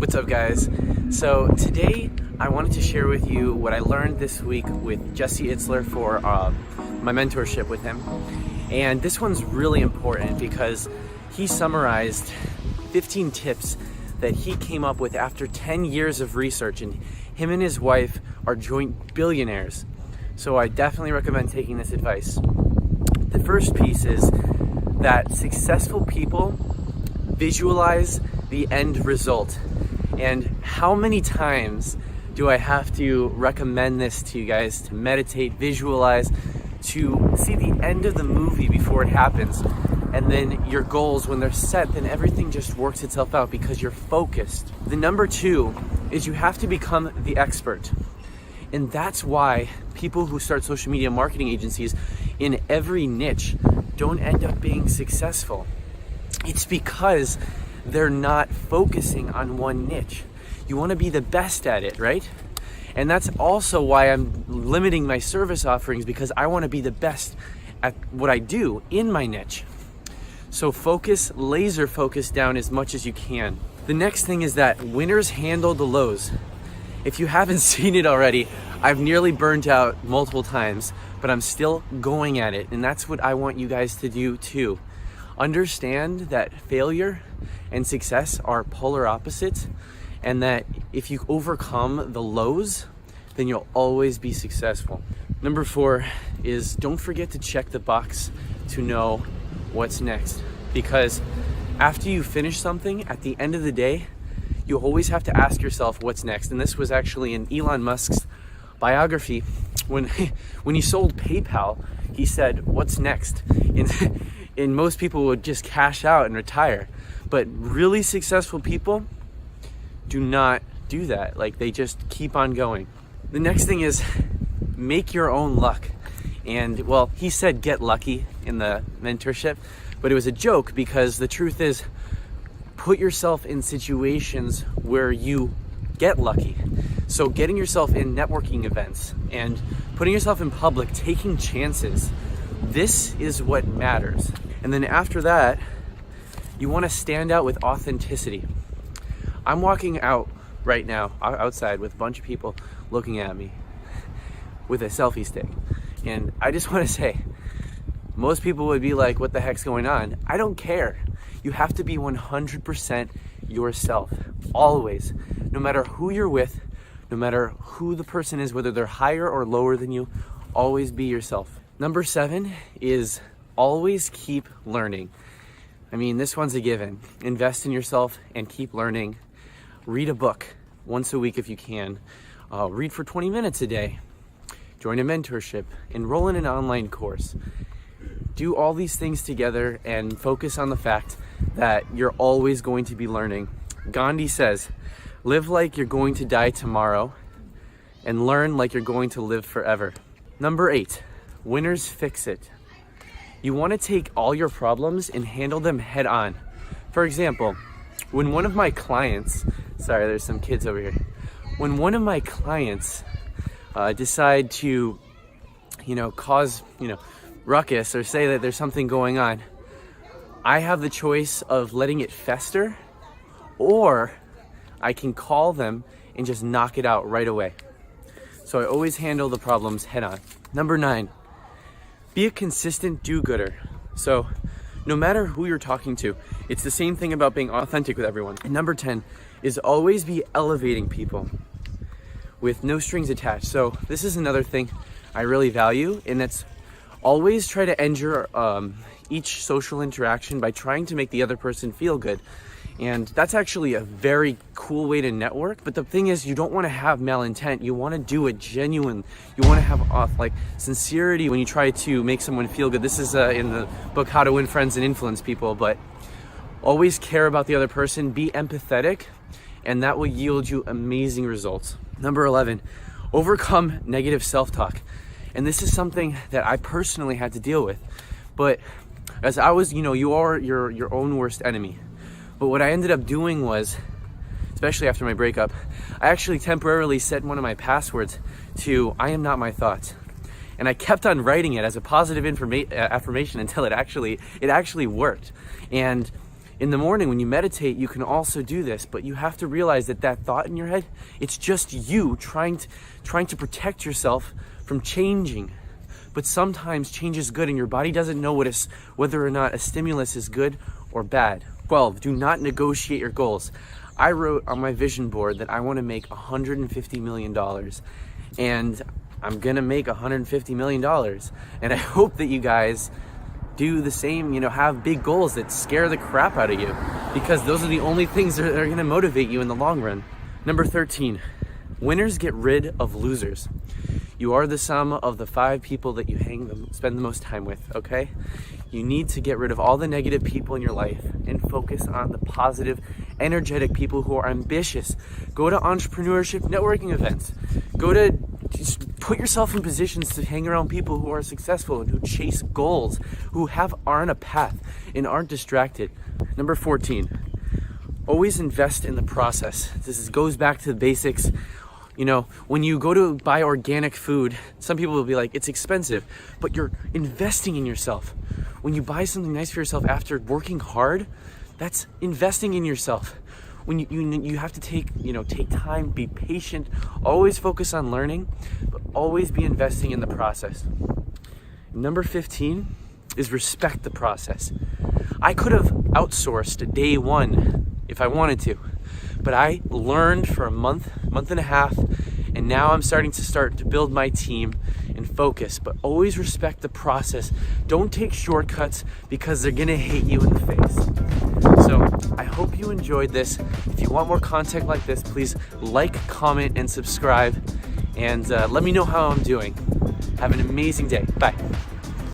What's up, guys? So today I wanted to share with you what I learned this week with Jesse Itzler for my mentorship with him. And this one's really important because he summarized 15 tips that he came up with after 10 years of research, and him and his wife are joint billionaires. So I definitely recommend taking this advice. The first piece is that successful people visualize the end result. And how many times do I have to recommend this to you guys to meditate, visualize, to see the end of the movie before it happens? And then your goals, when they're set, then everything just works itself out because you're focused. The number two is you have to become the expert. And that's why people who start social media marketing agencies in every niche don't end up being successful. It's because they're not focusing on one niche. You want to be the best at it, right? And that's also why I'm limiting my service offerings, because I want to be the best at what I do in my niche. So focus, laser focus down as much as you can. The next thing is that winners handle the lows. If you haven't seen it already, I've nearly burnt out multiple times, but I'm still going at it. And that's what I want you guys to do too. Understand that failure and success are polar opposites, and that if you overcome the lows, then you'll always be successful. Number 4 is don't forget to check the box to know what's next. Because after you finish something, at the end of the day, you always have to ask yourself what's next. And this was actually in Elon Musk's biography. When he sold PayPal, he said, what's next? And most people would just cash out and retire. But really successful people do not do that. Like, they just keep on going. The next thing is make your own luck. And well, he said get lucky in the mentorship, but it was a joke because the truth is put yourself in situations where you get lucky. So getting yourself in networking events and putting yourself in public, taking chances, this is what matters. And then after that, you want to stand out with authenticity. I'm walking out right now, outside, with a bunch of people looking at me with a selfie stick. And I just want to say, most people would be like, what the heck's going on? I don't care. You have to be 100% yourself, always. No matter who you're with, no matter who the person is, whether they're higher or lower than you, always be yourself. Number 7 is always keep learning. I mean, this one's a given. Invest in yourself and keep learning. Read a book once a week if you can. Read for 20 minutes a day. Join a mentorship. Enroll in an online course. Do all these things together and focus on the fact that you're always going to be learning. Gandhi says, live like you're going to die tomorrow and learn like you're going to live forever. Number 8, winners fix it. You want to take all your problems and handle them head on. For example, when one of my clients, sorry, there's some kids over here. When one of my clients decide to, cause, ruckus or say that there's something going on, I have the choice of letting it fester, or I can call them and just knock it out right away. So I always handle the problems head on. Number 9, be a consistent do-gooder. So no matter who you're talking to, it's the same thing about being authentic with everyone. And number 10 is always be elevating people with no strings attached. So this is another thing I really value, and that's always try to end your each social interaction by trying to make the other person feel good. And that's actually a very cool way to network. But the thing is, you don't want to have malintent. You want to do it genuine. You want to have sincerity when you try to make someone feel good. This is in the book, How to Win Friends and Influence People. But always care about the other person. Be empathetic, and that will yield you amazing results. Number 11, overcome negative self-talk. And this is something that I personally had to deal with. But as I was, you are your own worst enemy. But what I ended up doing was, especially after my breakup, I actually temporarily set one of my passwords to I am not my thoughts. And I kept on writing it as a positive affirmation until it actually worked. And In the morning when you meditate, you can also do this, but you have to realize that that thought in your head, it's just you trying to protect yourself from changing. But sometimes change is good and your body doesn't know whether or not a stimulus is good or bad. 12, do not negotiate your goals. I wrote on my vision board that I want to make $150 million, and I'm gonna make $150 million. And I hope that you guys do the same, have big goals that scare the crap out of you, because those are the only things that are gonna motivate you in the long run. Number 13, winners get rid of losers. You are the sum of the 5 people that you spend the most time with, okay? You need to get rid of all the negative people in your life and focus on the positive, energetic people who are ambitious. Go to entrepreneurship networking events. Just put yourself in positions to hang around people who are successful and who chase goals, who are on a path and aren't distracted. Number 14, always invest in the process. This goes back to the basics. When you go to buy organic food, some people will be like, it's expensive, but you're investing in yourself. When you buy something nice for yourself after working hard, that's investing in yourself. When you have to take time, be patient, always focus on learning, but always be investing in the process. Number 15 is respect the process. I could have outsourced day 1 if I wanted to, but I learned for a month and a half, and now I'm starting to build my team and focus, but always respect the process. Don't take shortcuts because they're gonna hit you in the face. So I hope you enjoyed this. If you want more content like this, please like, comment, and subscribe, and let me know how I'm doing. Have an amazing day. Bye.